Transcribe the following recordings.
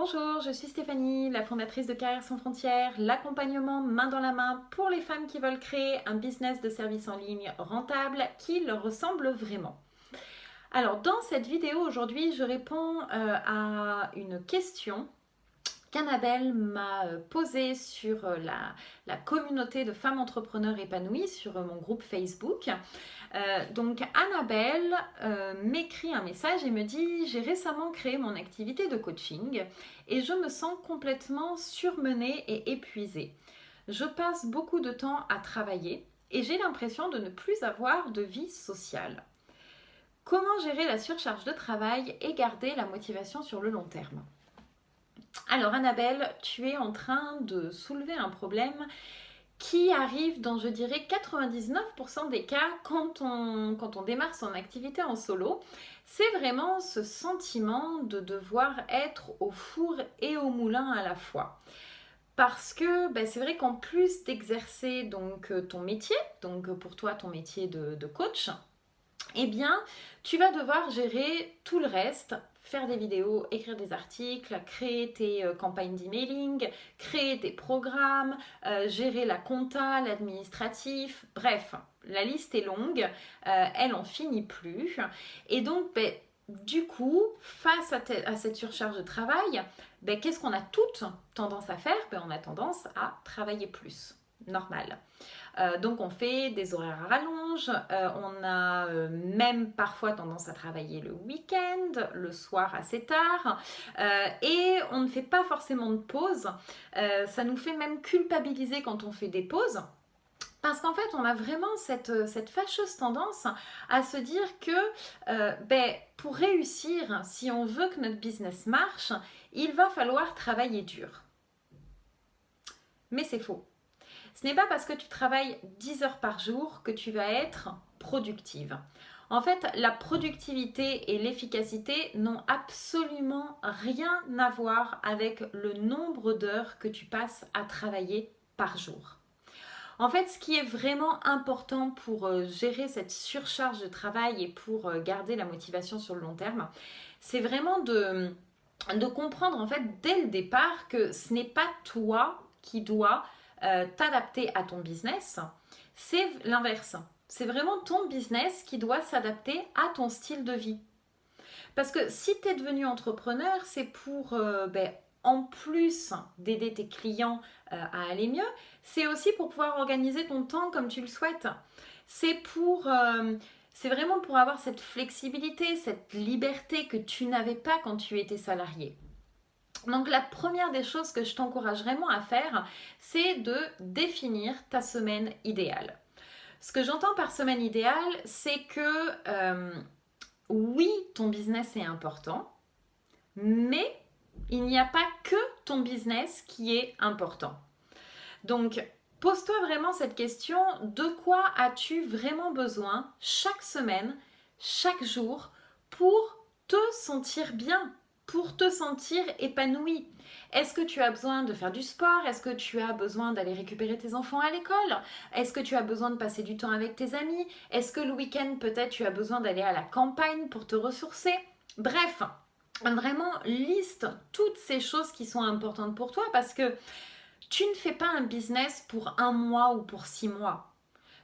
Bonjour, je suis Stéphanie, la fondatrice de Carrière sans frontières, l'accompagnement main dans la main pour les femmes qui veulent créer un business de service en ligne rentable qui leur ressemble vraiment. Alors dans cette vidéo aujourd'hui, je réponds à une question qu'Annabelle m'a posée sur la communauté de femmes entrepreneurs épanouies sur mon groupe Facebook. Donc Annabelle m'écrit un message et me dit: j'ai récemment créé mon activité de coaching et je me sens complètement surmenée et épuisée. Je passe beaucoup de temps à travailler et j'ai l'impression de ne plus avoir de vie sociale. Comment gérer la surcharge de travail et garder la motivation sur le long terme? Alors Annabelle, tu es en train de soulever un problème qui arrive dans, je dirais, 99% des cas quand on démarre son activité en solo. C'est vraiment ce sentiment de devoir être au four et au moulin à la fois. Parce que c'est vrai qu'en plus d'exercer donc ton métier, donc pour toi ton métier de coach, eh bien, tu vas devoir gérer tout le reste, faire des vidéos, écrire des articles, créer tes campagnes d'emailing, créer tes programmes, gérer la compta, l'administratif, bref, la liste est longue, elle en finit plus. Et donc, du coup, face à cette surcharge de travail, qu'est-ce qu'on a toutes tendance à faire? On a tendance à travailler plus, normal. Donc on fait des horaires à rallonge, on a même parfois tendance à travailler le week-end, le soir assez tard, et on ne fait pas forcément de pause. Ça nous fait même culpabiliser quand on fait des pauses. Parce qu'en fait, on a vraiment cette fâcheuse tendance à se dire que pour réussir, si on veut que notre business marche, il va falloir travailler dur. Mais c'est faux. Ce n'est pas parce que tu travailles 10 heures par jour que tu vas être productive. En fait, la productivité et l'efficacité n'ont absolument rien à voir avec le nombre d'heures que tu passes à travailler par jour. En fait, ce qui est vraiment important pour gérer cette surcharge de travail et pour garder la motivation sur le long terme, c'est vraiment de comprendre en fait dès le départ que ce n'est pas toi qui dois t'adapter à ton business, c'est l'inverse. C'est vraiment ton business qui doit s'adapter à ton style de vie. Parce que si tu es devenu entrepreneur, c'est pour, en plus d'aider tes clients à aller mieux, c'est aussi pour pouvoir organiser ton temps comme tu le souhaites. C'est vraiment pour avoir cette flexibilité, cette liberté que tu n'avais pas quand tu étais salarié. Donc la première des choses que je t'encourage vraiment à faire, c'est de définir ta semaine idéale. Ce que j'entends par semaine idéale, c'est que oui, ton business est important, mais il n'y a pas que ton business qui est important. Donc, pose-toi vraiment cette question, de quoi as-tu vraiment besoin chaque semaine, chaque jour, pour te sentir bien, pour te sentir épanoui? Est-ce que tu as besoin de faire du sport? Est-ce que tu as besoin d'aller récupérer tes enfants à l'école? Est-ce que tu as besoin de passer du temps avec tes amis? Est-ce que le week-end, peut-être, tu as besoin d'aller à la campagne pour te ressourcer? Bref, vraiment liste toutes ces choses qui sont importantes pour toi parce que tu ne fais pas un business pour 1 mois ou pour 6 mois.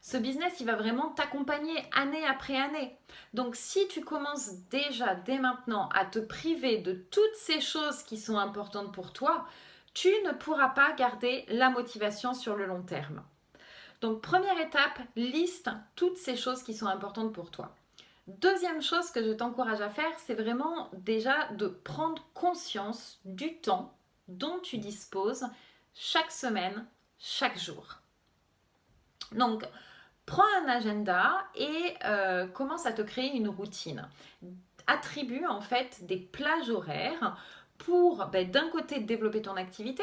Ce business, il va vraiment t'accompagner année après année. Donc si tu commences déjà dès maintenant à te priver de toutes ces choses qui sont importantes pour toi, tu ne pourras pas garder la motivation sur le long terme. Donc première étape, liste toutes ces choses qui sont importantes pour toi. Deuxième chose que je t'encourage à faire, c'est vraiment déjà de prendre conscience du temps dont tu disposes chaque semaine, chaque jour. Donc, prends un agenda et commence à te créer une routine. Attribue en fait des plages horaires pour d'un côté développer ton activité.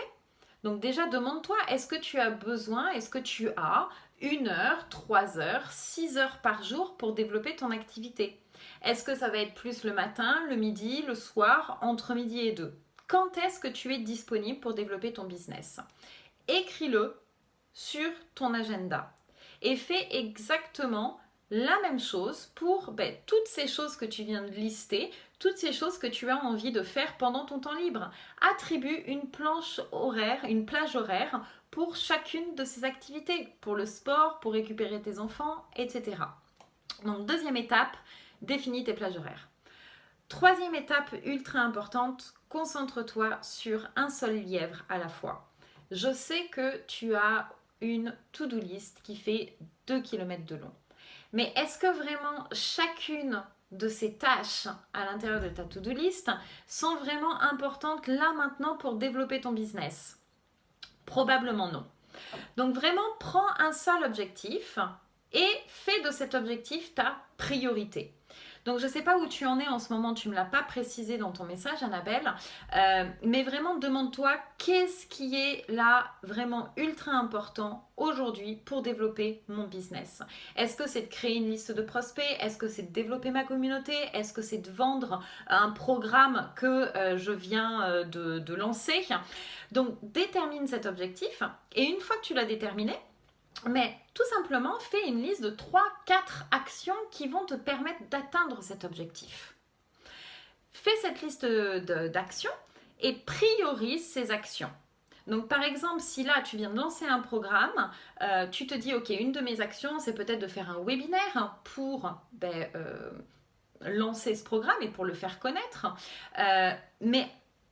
Donc déjà, demande-toi, est-ce que tu as besoin, est-ce que tu as 1 heure, 3 heures, 6 heures par jour pour développer ton activité? Est-ce que ça va être plus le matin, le midi, le soir, entre midi et 2? Quand est-ce que tu es disponible pour développer ton business? Écris-le sur ton agenda et fais exactement la même chose pour toutes ces choses que tu viens de lister, toutes ces choses que tu as envie de faire pendant ton temps libre. Attribue une plage horaire pour chacune de ces activités, pour le sport, pour récupérer tes enfants, etc. Donc deuxième étape, définis tes plages horaires. Troisième étape ultra importante, concentre-toi sur un seul lièvre à la fois. Je sais que tu as une to-do list qui fait 2 km de long. Mais est-ce que vraiment chacune de ces tâches à l'intérieur de ta to-do list sont vraiment importantes là maintenant pour développer ton business? Probablement non. Donc vraiment, prends un seul objectif et fais de cet objectif ta priorité. Donc je ne sais pas où tu en es en ce moment, tu ne me l'as pas précisé dans ton message Annabelle, mais vraiment demande-toi qu'est-ce qui est là vraiment ultra important aujourd'hui pour développer mon business. Est-ce que c'est de créer une liste de prospects? Est-ce que c'est de développer ma communauté? Est-ce que c'est de vendre un programme que je viens de lancer? Donc détermine cet objectif et une fois que tu l'as déterminé, mais tout simplement, fais une liste de 3-4 actions qui vont te permettre d'atteindre cet objectif. Fais cette liste d'actions et priorise ces actions. Donc par exemple, si là tu viens de lancer un programme, tu te dis ok, une de mes actions c'est peut-être de faire un webinaire pour lancer ce programme et pour le faire connaître. Mais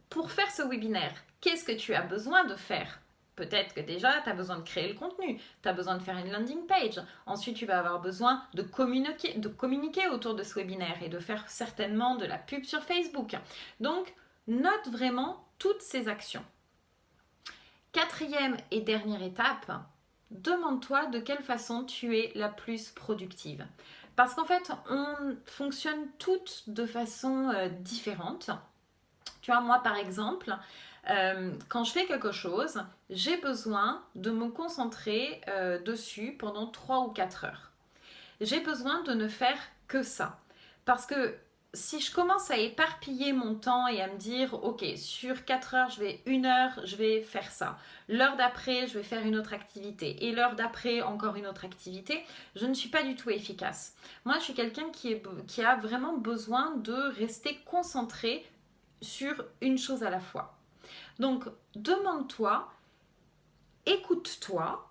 pour faire ce webinaire, qu'est-ce que tu as besoin de faire? Peut-être que déjà, tu as besoin de créer le contenu, tu as besoin de faire une landing page. Ensuite, tu vas avoir besoin de communiquer autour de ce webinaire et de faire certainement de la pub sur Facebook. Donc, note vraiment toutes ces actions. Quatrième et dernière étape, demande-toi de quelle façon tu es la plus productive. Parce qu'en fait, on fonctionne toutes de façon différente. Tu vois, moi par exemple, quand je fais quelque chose, j'ai besoin de me concentrer dessus pendant 3 ou 4 heures. J'ai besoin de ne faire que ça. Parce que si je commence à éparpiller mon temps et à me dire, ok, sur 4 heures, 1 heure, je vais faire ça. L'heure d'après, je vais faire une autre activité. Et l'heure d'après, encore une autre activité, je ne suis pas du tout efficace. Moi, je suis quelqu'un qui a vraiment besoin de rester concentré sur une chose à la fois. Donc, demande-toi, écoute-toi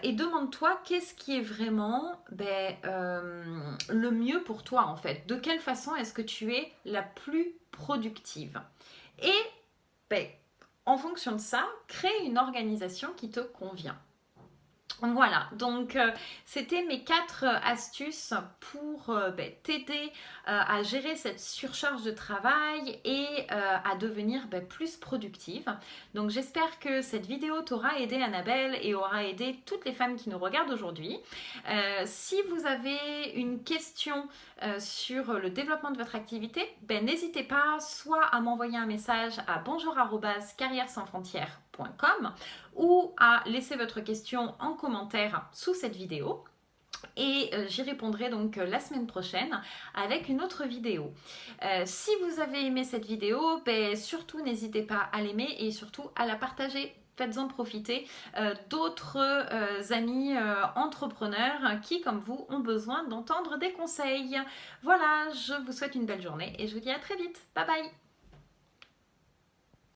et demande-toi qu'est-ce qui est vraiment le mieux pour toi en fait. De quelle façon est-ce que tu es la plus productive? Et en fonction de ça, crée une organisation qui te convient. Voilà, donc c'était mes 4 astuces pour t'aider à gérer cette surcharge de travail et à devenir plus productive. Donc j'espère que cette vidéo t'aura aidé Annabelle et aura aidé toutes les femmes qui nous regardent aujourd'hui. Si vous avez une question sur le développement de votre activité, n'hésitez pas soit à m'envoyer un message à bonjour@carrièresansfrontières.com ou à laisser votre question en commentaire sous cette vidéo. Et j'y répondrai donc la semaine prochaine avec une autre vidéo. Si vous avez aimé cette vidéo, surtout n'hésitez pas à l'aimer et surtout à la partager. Faites-en profiter d'autres amis entrepreneurs qui, comme vous, ont besoin d'entendre des conseils. Voilà, je vous souhaite une belle journée et je vous dis à très vite. Bye bye!